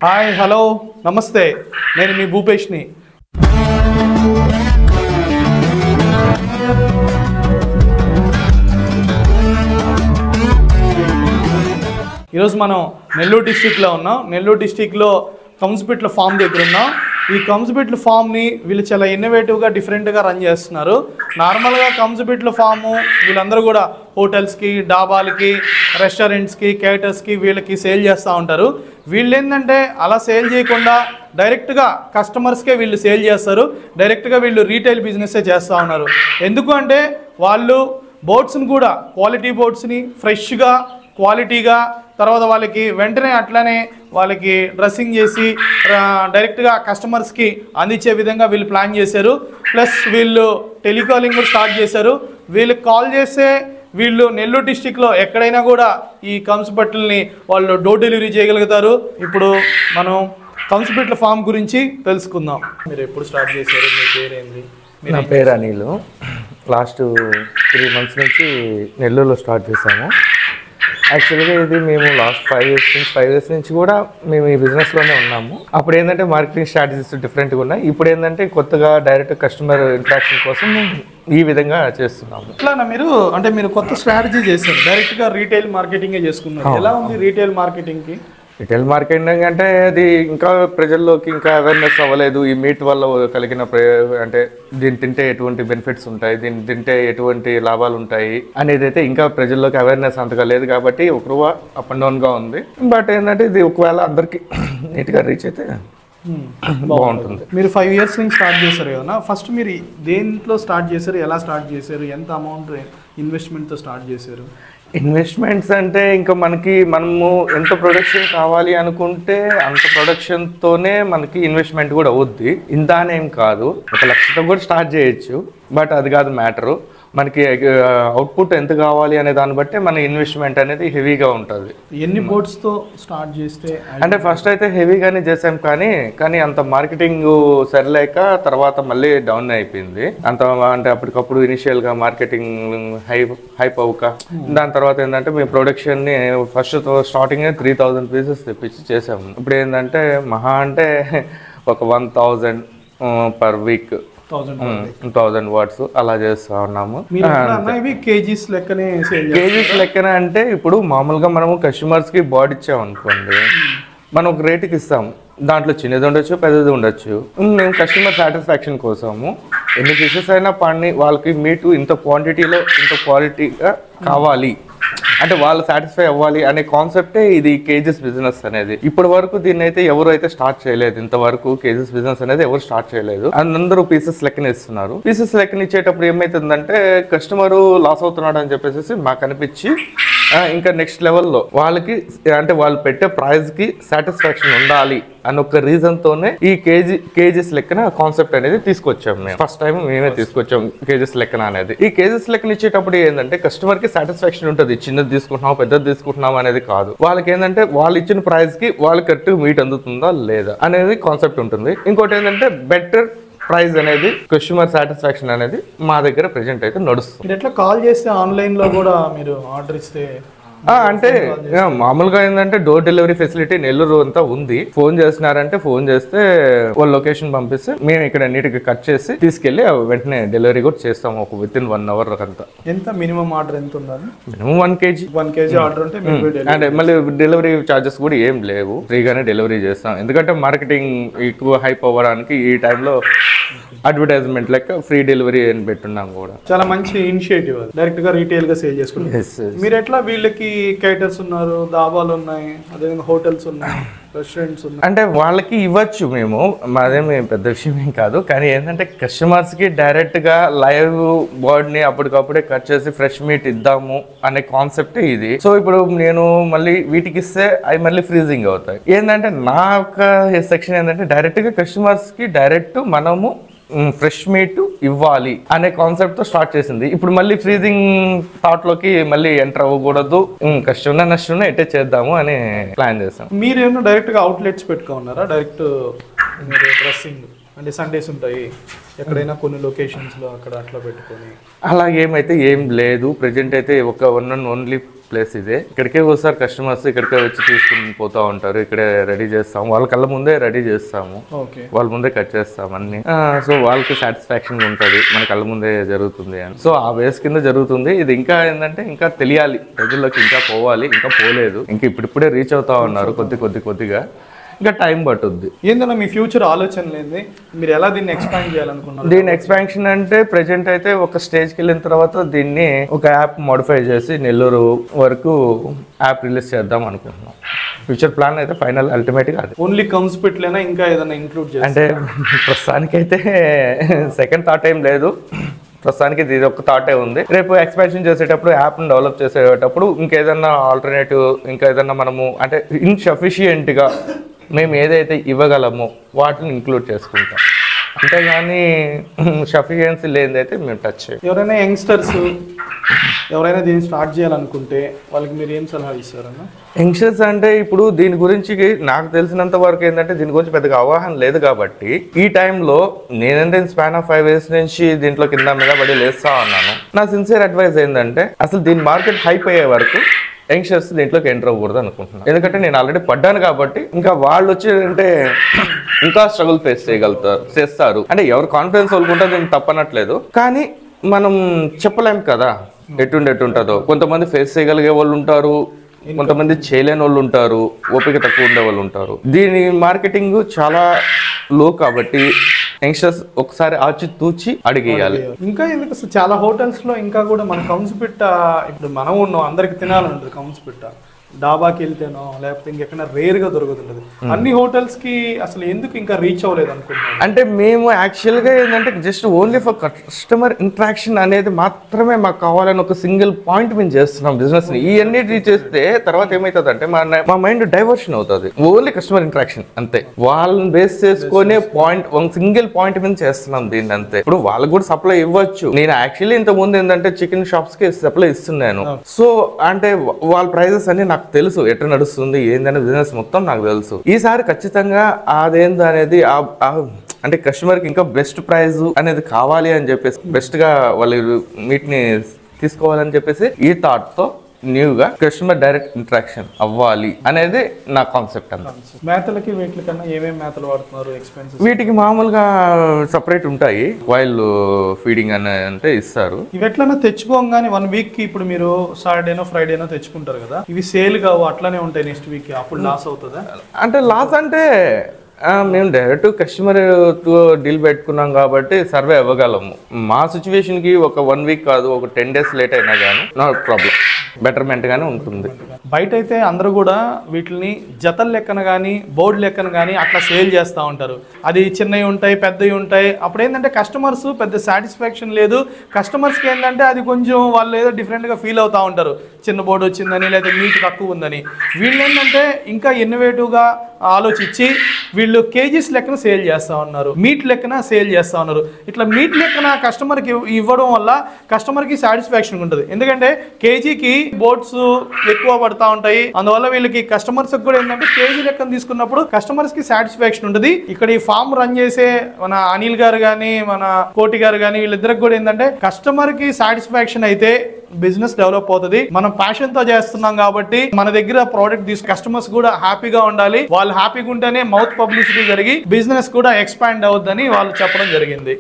Hi hello నమస్తే, నేను మీ భూపేష్ని. ఈరోజు మనం నెల్లూరు డిస్టిక్లో ఉన్నాం. నెల్లూరు డిస్టిక్లో కంసుపిట్ల ఫామ్ దగ్గర ఉన్నాం. ఈ కంసుపిట్ల ఫామ్ని వీళ్ళు చాలా ఇన్నోవేటివ్గా డిఫరెంట్గా రన్ చేస్తున్నారు. నార్మల్గా కంసుపిట్ల ఫాము వీళ్ళందరూ కూడా హోటల్స్కి, డాబాలకి, రెస్టారెంట్స్కి, కేటర్స్కి వీళ్ళకి సేల్ చేస్తూ ఉంటారు. వీళ్ళు ఏంటంటే అలా సేల్ చేయకుండా డైరెక్ట్గా కస్టమర్స్కే వీళ్ళు సేల్ చేస్తారు. డైరెక్ట్గా వీళ్ళు రీటైల్ బిజినెస్సే చేస్తూ ఉన్నారు. ఎందుకు అంటే వాళ్ళు బోట్స్ని కూడా క్వాలిటీ బోట్స్ని ఫ్రెష్గా క్వాలిటీగా తర్వాత వాళ్ళకి వెంటనే అట్లనే వాళ్ళకి డ్రెస్సింగ్ చేసి డైరెక్ట్గా కస్టమర్స్కి అందించే విధంగా వీళ్ళు ప్లాన్ చేశారు. ప్లస్ వీళ్ళు టెలికాలింగ్ కూడా స్టార్ట్ చేశారు. వీళ్ళకి కాల్ చేస్తే వీళ్ళు నెల్లూరు డిస్టిక్లో ఎక్కడైనా కూడా ఈ కంసుపట్లని వాళ్ళు డోర్ డెలివరీ చేయగలుగుతారు. ఇప్పుడు మనం కంసుపిట్ల ఫామ్ గురించి తెలుసుకుందాం. మీరు ఎప్పుడు స్టార్ట్ చేశారు? మీ పేరు ఏంది? నా పేరు అనిల్. లాస్ట్ 3 months నుంచి నెల్లూరులో స్టార్ట్ చేసాము. యాక్చువల్గా ఇది మేము లాస్ట్ 5 years నుంచి కూడా మేము ఈ బిజినెస్లోనే ఉన్నాము. అప్పుడు ఏంటంటే మార్కెటింగ్ స్ట్రాటజీస్ డిఫరెంట్గా ఉన్నాయి. ఇప్పుడు ఏంటంటే కొత్తగా డైరెక్ట్ కస్టమర్ ఇంట్రాక్షన్ కోసం ఈ విధంగా చేస్తున్నాము. ఎట్లానా మీరు కొత్త స్ట్రాటజీ చేశారు, డైరెక్ట్గా రీటైల్ మార్కెటింగే చేసుకున్నారు. ఎలా ఉంది రీటైల్ మార్కెటింగ్కి? రిటైల్ మార్కెటింగ్ అంటే అది ఇంకా ప్రజల్లోకి ఇంకా అవేర్నెస్ అవ్వలేదు. ఈ మీట్ వల్ల కలిగిన అంటే దీన్ని తింటే ఎటువంటి బెనిఫిట్స్ ఉంటాయి, దీన్ని తింటే ఎటువంటి లాభాలు ఉంటాయి అనేది అయితే ఇంకా ప్రజల్లోకి అవేర్నెస్ అంతగా లేదు. కాబట్టి ఒక అప్ అండ్ డౌన్గా ఉంది. బట్ ఏంటంటే ఇది ఒకవేళ అందరికీ నీట్గా రీచ్ అయితే బాగుంటుంది. మీరు 5 years నుంచి స్టార్ట్ చేశారు కదా. ఫస్ట్ మీరు దేంట్లో స్టార్ట్ చేశారు, ఎలా స్టార్ట్ చేశారు, ఎంత అమౌంట్ ఇన్వెస్ట్మెంట్తో స్టార్ట్ చేశారు? ఇన్వెస్ట్మెంట్స్ అంటే ఇంకా మనము ఎంత ప్రొడక్షన్ కావాలి అనుకుంటే అంత ప్రొడక్షన్తోనే మనకి ఇన్వెస్ట్మెంట్ కూడా అవుద్ది. ఇంతానేం కాదు, 1 లక్షతో కూడా స్టార్ట్ చేయొచ్చు. బట్ అది కాదు మ్యాటరు. మనకి అవుట్పుట్ ఎంత కావాలి అనే దాన్ని బట్టి మన ఇన్వెస్ట్మెంట్ అనేది హెవీగా ఉంటుంది. ఎన్ని బోట్స్తో స్టార్ట్ చేస్తే? అంటే ఫస్ట్ అయితే హెవీగానే చేసాం, కానీ అంత మార్కెటింగ్ సరిలేక తర్వాత మళ్ళీ డౌన్ అయిపోయింది. అంటే అప్పటికప్పుడు ఇనిషియల్గా మార్కెటింగ్ హైప్ అవ్వక దాని తర్వాత ఏంటంటే మేము ప్రొడక్షన్ని ఫస్ట్ స్టార్టింగ్ 3000 pieces తెప్పించి చేసాము. ఇప్పుడు ఏంటంటే మహా అంటే ఒక 1000 per week, 1000 watts అలా చేస్తా ఉన్నాము. కేజీస్ లెక్కన అంటే ఇప్పుడు మామూలుగా మనము కస్టమర్స్ కి బాడీ ఇచ్చాం అనుకోండి, మనం ఒక రేటుకి ఇస్తాం. దాంట్లో చిన్నది ఉండొచ్చు, పెద్దది ఉండొచ్చు. మేము కస్టమర్ సాటిస్ఫాక్షన్ కోసము ఎన్ని పీసెస్ అయినా పని వాళ్ళకి మీటు ఇంత క్వాంటిటీలో ఇంత క్వాలిటీగా కావాలి అంటే వాళ్ళు సాటిస్ఫై అవ్వాలి అనే కాన్సెప్టే ఇది కేజెస్ బిజినెస్ అనేది. ఇప్పటి వరకు దీన్ని అయితే ఎవరు అయితే స్టార్ట్ చేయలేదు. ఇంతవరకు కేజెస్ బిజినెస్ అనేది ఎవరు స్టార్ట్ చేయలేదు. అందరూ పీసెస్ లెక్కన ఇస్తున్నారు. పీసెస్ లెక్కన ఇచ్చేటప్పుడు ఏమైతుందంటే కస్టమరు లాస్ అవుతున్నాడు అని చెప్పేసి మాకు అనిపించి ఇంకా నెక్స్ట్ లెవెల్లో వాళ్ళకి అంటే వాళ్ళు పెట్టే ప్రైస్ కి సాటిస్ఫాక్షన్ ఉండాలి అని ఒక రీజన్ తోనే ఈ కేజెస్ లెక్కన కాన్సెప్ట్ అనేది తీసుకొచ్చాం. మేము ఫస్ట్ టైం మేమే తీసుకొచ్చాం కేజెస్ లెక్కన అనేది. ఈ కేజెస్ లెక్కన ఇచ్చేటప్పుడు ఏంటంటే కస్టమర్ కి సాటిస్ఫాక్షన్ ఉంటుంది. చిన్నది తీసుకుంటున్నాం, పెద్దది తీసుకుంటున్నాం అనేది కాదు. వాళ్ళకి ఏంటంటే వాళ్ళు ఇచ్చిన ప్రైస్ కి వాళ్ళకి కరెక్ట్ మీట్ అందుతుందా లేదా అనేది కాన్సెప్ట్ ఉంటుంది. ఇంకోటి ఏంటంటే బెటర్ ప్రైస్ అనేది కస్టమర్ సాటిస్ఫాక్షన్ అనేది మా దగ్గర ప్రెజెంట్ అయితే నడుస్తుంది. ఎట్లా కాల్ చేస్తే ఆన్లైన్ లో కూడా మీరు ఆర్డర్ ఇస్తే అంటే మామూలుగా ఏంటంటే డోర్ డెలివరీ ఫెసిలిటీ నెల్లూరు అంతా ఉంది. ఫోన్ చేస్తున్నారంటే ఫోన్ చేస్తే వాళ్ళ లొకేషన్ పంపిస్తే మేము ఇక్కడ నీట్గా కట్ చేసి తీసుకెళ్లి వెంటనే డెలివరీ కూడా చేస్తాము. ఒక వితిన్ 1 hour అంతా. ఎంత మినిమం ఆర్డర్ ఎంత ఉండాలి? మినిమం 1 kg ఆర్డర్ ఉంటే అంటే మళ్ళీ డెలివరీ చార్జెస్ కూడా ఏం లేవు, ఫ్రీగానే డెలివరీ చేస్తాం. ఎందుకంటే మార్కెటింగ్ ఎక్కువ హైప్ అవ్వడానికి ఈ టైంలో అడ్వర్టైజ్మెంట్ లెక్క ఫ్రీ డెలివరీ అని పెట్టున్నాం కూడా. చాలా మంచి ఇనిషియేటివ్. డైరెక్ట్ గా రీటైల్ గా సేల్ చేసుకుంటారు. మీరు ఎట్లా వీళ్ళకి కేటర్స్ ఉన్నారు, దాబాలు ఉన్నాయి, అదేవిధంగా హోటల్స్ ఉన్నాయి, రెస్టారెంట్స్ ఉన్నాయి అంటే వాళ్ళకి ఇవ్వచ్చు. మేము మాదేమి పెద్ద విషయం ఏం కాదు. కానీ ఏంటంటే కస్టమర్స్ కి డైరెక్ట్ గా లైవ్ బర్డ్ ని అప్పటికప్పుడే కట్ చేసి ఫ్రెష్ మీట్ ఇద్దాము అనే కాన్సెప్ట్ ఇది. సో ఇప్పుడు నేను మళ్ళీ వీటికి ఇస్తే అవి మళ్ళీ ఫ్రీజింగ్ అవుతాయి. ఏంటంటే నా యొక్క సెక్షన్ ఏంటంటే డైరెక్ట్ గా కస్టమర్స్ కి డైరెక్ట్ మనము ఫ్రెష్ మీట్ ఇవ్వాలి అనే కాన్సెప్ట్ తో స్టార్ట్ చేసింది. ఇప్పుడు మళ్ళీ ఫ్రీజింగ్ థాట్ లోకి మళ్ళీ ఎంటర్ అవ్వకూడదు, కష్టం నష్టం ఎట్టే చేద్దాము అని ప్లాన్ చేస్తాం. మీరేమో డైరెక్ట్ గా అవుట్లెట్స్ పెట్టుకున్నారా? డైరెక్ట్ డ్రెస్సింగ్ అంటే సండేస్ ఉంటాయి ఎక్కడైనా కొన్ని లొకేషన్స్లో అక్కడ అట్లా పెట్టుకొని? అలా ఏం లేదు. ప్రెజెంట్ అయితే ఒక వన్ అండ్ ఓన్లీ ప్లేస్ ఇదే. ఇక్కడికే వస్తారు కస్టమర్స్, ఇక్కడికే వచ్చి తీసుకుని పోతా ఉంటారు. ఇక్కడే రెడీ చేస్తాము, వాళ్ళ కళ్ళ ముందే రెడీ చేస్తాము, వాళ్ళ ముందే కట్ చేస్తాం అన్ని. సో వాళ్ళకి సాటిస్ఫాక్షన్ ఉంటుంది, మన కళ్ళ ముందే జరుగుతుంది అని. సో ఆ బేస్ కింద జరుగుతుంది ఇది. ఇంకా ఏంటంటే ఇంకా తెలియాలి ప్రజల్లోకి, ఇంకా పోవాలి, ఇంకా పోలేదు, ఇంకా ఇప్పుడిప్పుడే రీచ్ అవుతా ఉన్నారు కొద్దిగా. ఇంకా టైం పట్టుద్ది. ఏందన్నా మీ ఫ్యూచర్ ఆలోచన లేదు, మీరు ఎలా దీన్ని ఎక్స్పాండ్ చేయాలనుకున్నారు? దీని ఎక్స్పాన్షన్ అంటే ప్రెజెంట్ అయితే ఒక స్టేజ్కి వెళ్ళిన తర్వాత దీన్ని ఒక యాప్ మోడిఫై చేసి నెల్లూరు వరకు యాప్ రిలీజ్ చేద్దాం అనుకుంటున్నాం. ఫ్యూచర్ ప్లాన్ అయితే ఫైనల్ అల్టిమేట్గా అది. ఓన్లీ కంస్పిట్లేనా ఇంకా ఏదైనా ఇంక్లూడ్ చేయాలి? అంటే ప్రస్తుతానికైతే సెకండ్ థాట్ ఏం లేదు, ప్రస్తుతానికి ఇది ఒక థాటే ఉంది. రేపు ఎక్స్పాన్షన్ చేసేటప్పుడు యాప్ని డెవలప్ చేసేటప్పుడు ఇంకేదన్నా ఆల్టర్నేటివ్, ఇంకా ఏదన్నా మనము అంటే ఇన్సఫిషియెంట్గా మేము ఏదైతే ఇవ్వగలమో వాటిని ఇంక్లూడ్ చేసుకుంటాం. అంతేగాని సఫిషియన్సీ లేనిదైతే మేము టచ్ చేయం. ఎవరైనా యంగ్స్టర్స్ ఎవరైనా దీన్ని స్టార్ట్ చేయాలనుకుంటే వాళ్ళకి మీరు ఏం సలహా ఇస్తారన్న? యంగ్స్టర్స్ అంటే ఇప్పుడు దీని గురించి నాకు తెలిసినంత వరకు ఏంటంటే దీని గురించి పెద్దగా అవగాహన లేదు కాబట్టి ఈ టైంలో నేనంటే స్పాన్ ఆఫ్ 5 years నుంచి దీంట్లో కింద మీద పడి లేస్తా ఉన్నాను. నా సిన్సియర్ అడ్వైస్ ఏంటంటే అసలు దీని మార్కెట్ హైప్ అయ్యే వరకు యంగ్స్టర్స్ దీంట్లోకి ఎంటర్ అవ్వకూడదు అనుకుంటున్నాను. ఎందుకంటే నేను ఆల్రెడీ పడ్డాను కాబట్టి ఇంకా వాళ్ళు వచ్చేదంటే ఇంకా స్ట్రగుల్ ఫేస్ చేస్తారు. అంటే ఎవరు కాన్ఫిడెన్స్ వాళ్ళకుంటే దీన్ని తప్పనట్లేదు, కానీ మనం చెప్పలేం కదా ఎట్టుంటుందో. కొంతమంది ఫేస్ చేయగలిగే వాళ్ళు ఉంటారు, కొంతమంది చేయలేని వాళ్ళు ఉంటారు, ఓపిక తక్కువ ఉండే వాళ్ళు ఉంటారు. దీని మార్కెటింగ్ చాలా లో కాబట్టి యంగ్స్టర్స్ ఒకసారి ఆచితూచి అడిగేయాలి. ఇంకా ఎందుకు చాలా హోటల్స్ లో ఇంకా కూడా మన కంసుపిట్ట ఇప్పుడు మనం ఉన్నాం, అందరికి తినాలని ఉంటుంది కంసుపిట్ట. డాబాకి వెళ్తేనో లేకపోతే ఇంకెక్కడ రేర్ గా దొరుకుతుంటది. అన్ని హోటల్స్ కి అసలు ఎందుకు ఇంకా రీచ్ అవ్వలేదు అనుకుంటున్నాను? అంటే మేము యాక్చువల్ గా ఏంటంటే just only for customer interaction అనేది మాత్రమే మాకు కావాలని ఒక సింగిల్ పాయింట్ మేము చేస్తున్నాం బిజినెస్ ని. ఇవన్నీ రీచ్ చేస్తే తర్వాత ఏమవుతుంది అంటే మా మైండ్ డైవర్షన్ అవుతుంది. ఓన్లీ కస్టమర్ ఇంటరాక్షన్ అంతే, వాళ్ళని బేస్ చేసుకునే పాయింట్, ఒక సింగిల్ పాయింట్ మీద చేస్తున్నాం దీన్ని అంతే. ఇప్పుడు వాళ్ళకి కూడా సప్లై ఇవ్వచ్చు. నేను యాక్చువల్లీ ఇంత ముందు ఏంటంటే చికెన్ షాప్స్ కి సప్లై ఇస్తున్నాను. సో అంటే వాళ్ళ ప్రైజెస్ అన్ని నాకు తెలుసు, ఎట్లా నడుస్తుంది ఏందనే బిజినెస్ మొత్తం నాకు తెలుసు. ఈసారి ఖచ్చితంగా అదేంది అనేది అంటే కస్టమర్ కి ఇంకా బెస్ట్ ప్రైజ్ అనేది కావాలి అని చెప్పేసి, బెస్ట్ గా వాళ్ళు మీట్ని తీసుకోవాలని చెప్పేసి ఈ థాట్ తో న్యూగా కస్టమర్ డైరెక్ట్ ఇంటరాక్షన్ అవ్వాలి అనేది నా కాన్సెప్ట్ అంతా. మేతలకి వీటి కన్నా ఏమేమి మేతలు వాడుతున్నారు? ఎక్స్పెన్సెస్ వీటికి మామూలుగా సపరేట్ ఉంటాయి, వైల్డ్ ఫీడింగ్ అని అంటే ఇస్తారు. ఇవి ఎట్లన్నా తెచ్చుకోగానే 1 week కి ఇప్పుడు మీరు సాటర్డేనో ఫ్రైడేనో తెచ్చుకుంటారు కదా, ఇవి సేల్ కావు అట్లానే ఉంటాయి నెక్స్ట్ వీక్, అప్పుడు లాస్ అవుతుందా? అంటే లాస్ అంటే మేము డైరెక్ట్ కస్టమర్ డీల్ పెట్టుకున్నాం కాబట్టి సర్వే అవ్వగలము. మా సిచ్యువేషన్కి ఒక 1 week కాదు, ఒక 10 days లేట్ అయినా కానీ నో ప్రాబ్లం, బెటర్మెంట్ గానే ఉంటుంది. బయట అయితే అందరూ కూడా వీటిని జతల లెక్కన కానీ బోర్డు లెక్కన కానీ అట్లా సేల్ చేస్తూ ఉంటారు. అది చిన్నవి ఉంటాయి, పెద్దవి ఉంటాయి. అప్పుడు ఏంటంటే కస్టమర్స్ పెద్ద సాటిస్ఫాక్షన్ లేదు. కస్టమర్స్కి ఏంటంటే అది కొంచెం వాళ్ళు ఏదో డిఫరెంట్గా ఫీల్ అవుతూ ఉంటారు, చిన్న బోర్డు వచ్చిందని లేదా మీట్ తక్కువ ఉందని. వీళ్ళు ఏంటంటే ఇంకా ఇన్నోవేటివ్గా ఆలోచించి వీళ్ళు కేజీస్ లెక్కన సేల్ చేస్తూ ఉన్నారు, మీట్ లెక్కన సేల్ చేస్తూ ఉన్నారు. ఇట్లా మీట్ లెక్కన కస్టమర్కి ఇవ్వడం వల్ల కస్టమర్కి సాటిస్ఫాక్షన్ ఉంటుంది. ఎందుకంటే కేజీకి బోట్స్ ఎక్కువ పడతా ఉంటాయి, అందువల్ల వీళ్ళకి కస్టమర్స్ కూడా ఏంటంటే కేజీ లెక్కన తీసుకున్నప్పుడు కస్టమర్స్ కి సాటిస్ఫాక్షన్ ఉంటుంది. ఇక్కడ ఈ ఫామ్ రన్ చేసే మన అనిల్ గారు కానీ మన కోటి గారు కానీ వీళ్ళిద్దరికి కూడా ఏంటంటే కస్టమర్ కి సాటిస్ఫాక్షన్ అయితే బిజినెస్ డెవలప్ అవుతుంది. మనం ప్యాషన్ తో చేస్తున్నాం కాబట్టి మన దగ్గర ప్రోడక్ట్ తీసు కస్టమర్స్ కూడా హ్యాపీగా ఉండాలి. వాళ్ళు హ్యాపీగా ఉంటేనే మౌత్ పబ్లిసిటీ జరిగి బిజినెస్ కూడా ఎక్స్పాండ్ అవుద్దని వాళ్ళు చెప్పడం జరిగింది.